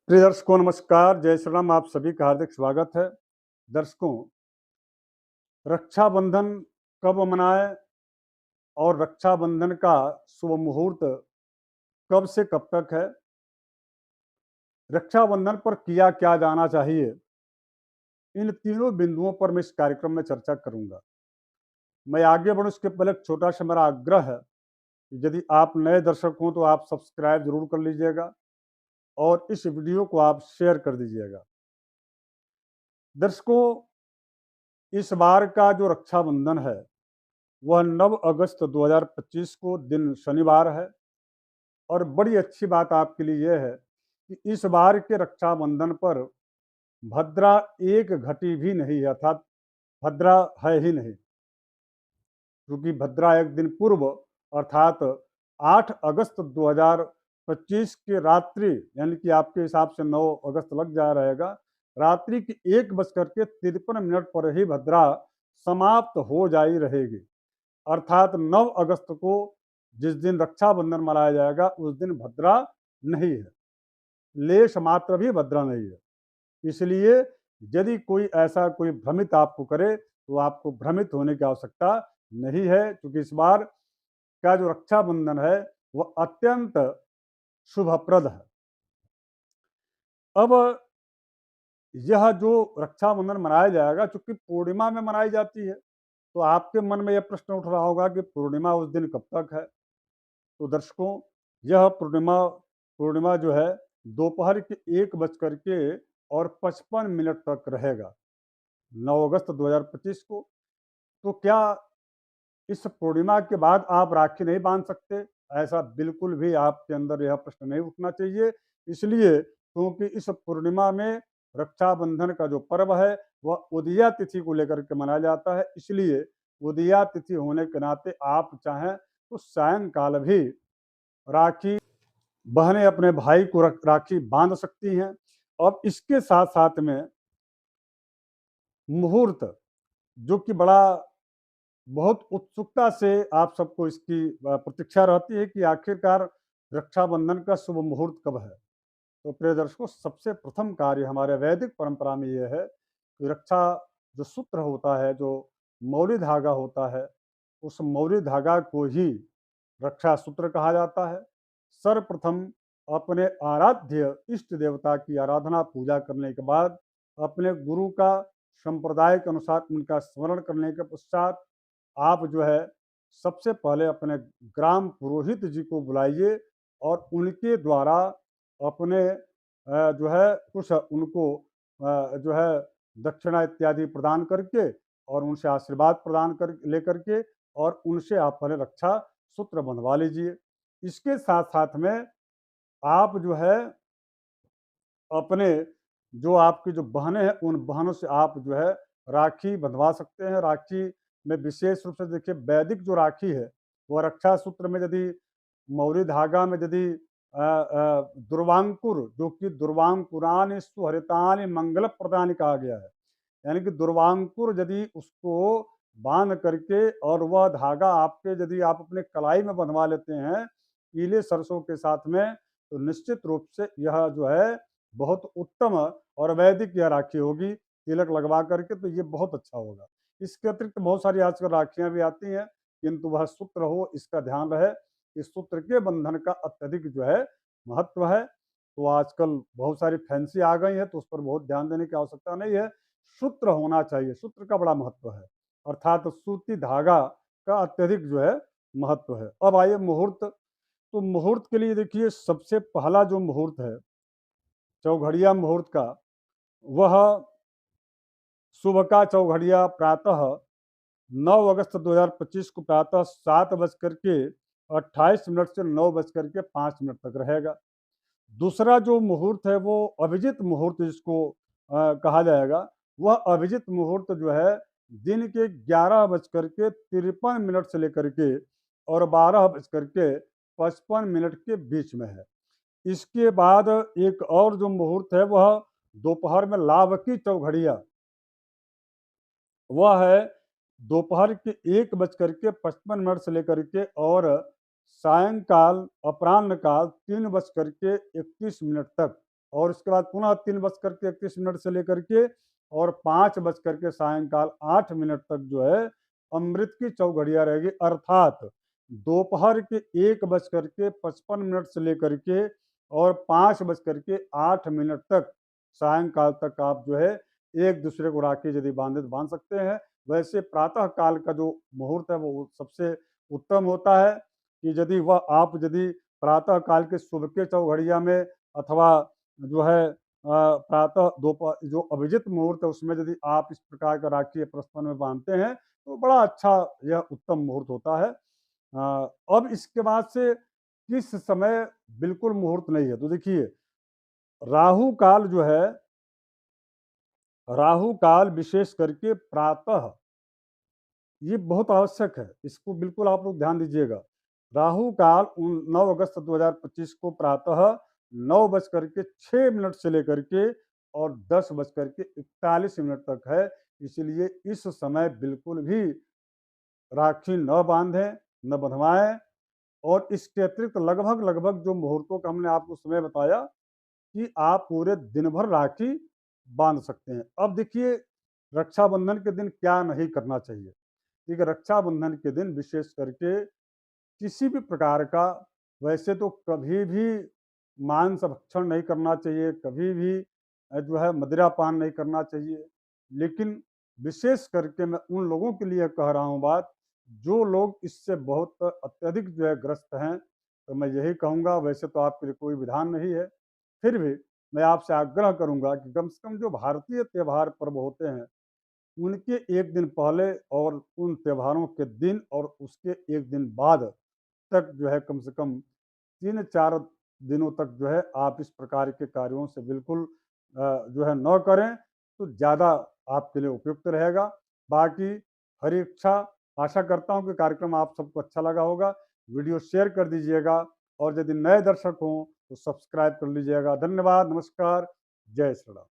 प्रिय दर्शकों नमस्कार, जय श्री राम। आप सभी का हार्दिक स्वागत है। दर्शकों, रक्षाबंधन कब मनाएँ और रक्षाबंधन का शुभ मुहूर्त कब से कब तक है? रक्षाबंधन पर किया क्या जाना चाहिए? इन तीनों बिंदुओं पर मैं इस कार्यक्रम में चर्चा करूँगा। मैं आगे बढ़ूँ इसके पहले एक छोटा-सा मेरा आग्रह है, कि यदि आप नए दर्शक हों तो आप सब्सक्राइब ज़रूर कर लीजिएगा और इस वीडियो को आप शेयर कर दीजिएगा। दर्शकों, इस बार का जो रक्षाबंधन है वह 9 अगस्त 2025 को दिन शनिवार है और बड़ी अच्छी बात आपके लिए यह है कि इस बार के रक्षाबंधन पर भद्रा एक घटी भी नहीं है, अर्थात भद्रा है ही नहीं, क्योंकि भद्रा एक दिन पूर्व अर्थात 8 अगस्त 2025 की रात्रि, यानी कि आपके हिसाब से 9 अगस्त लग जा रहेगा, रात्रि की 1:53 पर ही भद्रा समाप्त हो जाई रहेगी। अर्थात 9 अगस्त को जिस दिन रक्षाबंधन मनाया जाएगा उस दिन भद्रा नहीं है, लेश मात्र भी भद्रा नहीं है। इसलिए यदि कोई ऐसा कोई भ्रमित आपको करे तो आपको भ्रमित होने की आवश्यकता नहीं है, क्योंकि इस बार का जो रक्षाबंधन है वह अत्यंत शुभप्रद है। अब यह जो रक्षाबंधन मनाया जाएगा, चूंकि पूर्णिमा में मनाई जाती है, तो आपके मन में यह प्रश्न उठ रहा होगा कि पूर्णिमा उस दिन कब तक है? तो दर्शकों, यह पूर्णिमा पूर्णिमा जो है दोपहर के 1:55 तक रहेगा, 9 अगस्त 2025 को। तो क्या इस पूर्णिमा के बाद आप राखी नहीं बांध सकते? ऐसा बिल्कुल भी आपके अंदर यह प्रश्न नहीं उठना चाहिए। इसलिए क्योंकि इस पूर्णिमा में रक्षाबंधन का जो पर्व है वह उदया तिथि को लेकर के मनाया जाता है। इसलिए उदया तिथि होने के नाते आप चाहें तो सायंकाल भी राखी बहनें अपने भाई को राखी बांध सकती हैं। और इसके साथ साथ में मुहूर्त, जो कि बड़ा बहुत उत्सुकता से आप सबको इसकी प्रतीक्षा रहती है कि आखिरकार रक्षाबंधन का शुभ मुहूर्त कब है। तो प्रिय दर्शकों, सबसे प्रथम कार्य हमारे वैदिक परंपरा में यह है कि रक्षा जो सूत्र होता है, जो मौली धागा होता है, उस मौली धागा को ही रक्षा सूत्र कहा जाता है। सर्वप्रथम अपने आराध्य इष्ट देवता की आराधना पूजा करने के बाद अपने गुरु का संप्रदाय के अनुसार उनका स्मरण करने के पश्चात आप जो है सबसे पहले अपने ग्राम पुरोहित जी को बुलाइए और उनके द्वारा अपने जो है कुछ उनको जो है दक्षिणा इत्यादि प्रदान करके और उनसे आशीर्वाद प्रदान कर लेकर के और उनसे आप पहले रक्षा सूत्र बंधवा लीजिए। इसके साथ साथ में आप जो है अपने जो आपकी जो बहनें हैं उन बहनों से आप जो है राखी बंधवा सकते हैं। राखी में विशेष रूप से देखिए, वैदिक जो राखी है वह रक्षा सूत्र में यदि मौरी धागा में यदि दुर्वांकुर, जो कि दुर्वांकुरानि सुहरितानि मंगल प्रदानि कहा गया है, यानी कि दुर्वांकुर यदि उसको बांध करके और वह धागा आपके यदि आप अपने कलाई में बंधवा लेते हैं पीले सरसों के साथ में, तो निश्चित रूप से यह जो है बहुत उत्तम और वैदिक यह राखी होगी। तिलक लगवा करके तो ये बहुत अच्छा होगा। इसके अतिरिक्त बहुत सारी आजकल राखियाँ भी आती हैं, किंतु वह सूत्र हो इसका ध्यान रहे। इस सूत्र के बंधन का अत्यधिक जो है महत्व है। तो आजकल बहुत सारी फैंसी आ गई है, तो उस पर बहुत ध्यान देने की आवश्यकता नहीं है। सूत्र होना चाहिए, सूत्र का बड़ा महत्व है, अर्थात सूती धागा का अत्यधिक जो है महत्व है। अब आइए मुहूर्त। तो मुहूर्त के लिए देखिए, सबसे पहला जो मुहूर्त है चौघड़िया मुहूर्त का, वह सुबह का चौघड़िया प्रातः 9 अगस्त 2025 को प्रातः 7:28 से 9:05 तक रहेगा। दूसरा जो मुहूर्त है वो अभिजित मुहूर्त जिसको कहा जाएगा, वह अभिजित मुहूर्त जो है दिन के 11:53 से लेकर के और 12:55 के बीच में है। इसके बाद एक और जो मुहूर्त है वह दोपहर में लाभ की चौघड़िया, वह है दोपहर के 1:55 से लेकर के और सायंकाल अपराह्न काल 3:31 तक। और उसके बाद पुनः 3:31 से लेकर के और 5 बज करके सायंकाल 8 मिनट तक जो है अमृत की चौघड़ियाँ रहेगी, अर्थात दोपहर के 1:55 से लेकर के और 5:08 तक सायंकाल तक आप जो है एक दूसरे को राखी यदि बांधे तो बांध सकते हैं। वैसे प्रातः काल का जो मुहूर्त है वो सबसे उत्तम होता है कि यदि वह आप यदि प्रातः काल के सुबह के चौघड़िया में अथवा जो है प्रातः दोपहर जो अभिजित मुहूर्त है उसमें यदि आप इस प्रकार का राखी प्रस्थान में बांधते हैं तो बड़ा अच्छा यह उत्तम मुहूर्त होता है। अब इसके बाद से किस समय बिल्कुल मुहूर्त नहीं है तो देखिए राहु काल जो है राहु काल विशेष करके प्रातः ये बहुत आवश्यक है, इसको बिल्कुल आप लोग ध्यान दीजिएगा। राहु काल 9 अगस्त 2025 को प्रातः 9:06 से लेकर के और 10:41 तक है, इसलिए इस समय बिल्कुल भी राखी न बांधें, न बंधवाएं और इसके अतिरिक्त लगभग जो मुहूर्तों का हमने आपको समय बताया कि आप पूरे दिन भर राखी बांध सकते हैं। अब देखिए रक्षाबंधन के दिन क्या नहीं करना चाहिए। ठीक है, रक्षाबंधन के दिन विशेष करके किसी भी प्रकार का वैसे तो कभी भी मांस भक्षण नहीं करना चाहिए, कभी भी जो है मदिरापान नहीं करना चाहिए। लेकिन विशेष करके मैं उन लोगों के लिए कह रहा हूँ बात, जो लोग इससे बहुत अत्यधिक जो है ग्रस्त हैं, तो मैं यही कहूँगा वैसे तो आपके लिए कोई विधान नहीं है, फिर भी मैं आपसे आग्रह करूँगा कि कम से कम जो भारतीय त्योहार पर्व होते हैं, उनके 1 दिन पहले और उन त्योहारों के दिन और उसके 1 दिन बाद तक जो है कम से कम 3-4 दिनों तक जो है आप इस प्रकार के कार्यों से बिल्कुल जो है न करें, तो ज़्यादा आपके लिए उपयुक्त रहेगा। बाकी हरी इच्छा, आशा करता हूँ कि कार्यक्रम आप सबको अच्छा लगा होगा। वीडियो शेयर कर दीजिएगा और यदि नए दर्शक हों, तो सब्सक्राइब कर लीजिएगा। धन्यवाद, नमस्कार, जय श्री राम।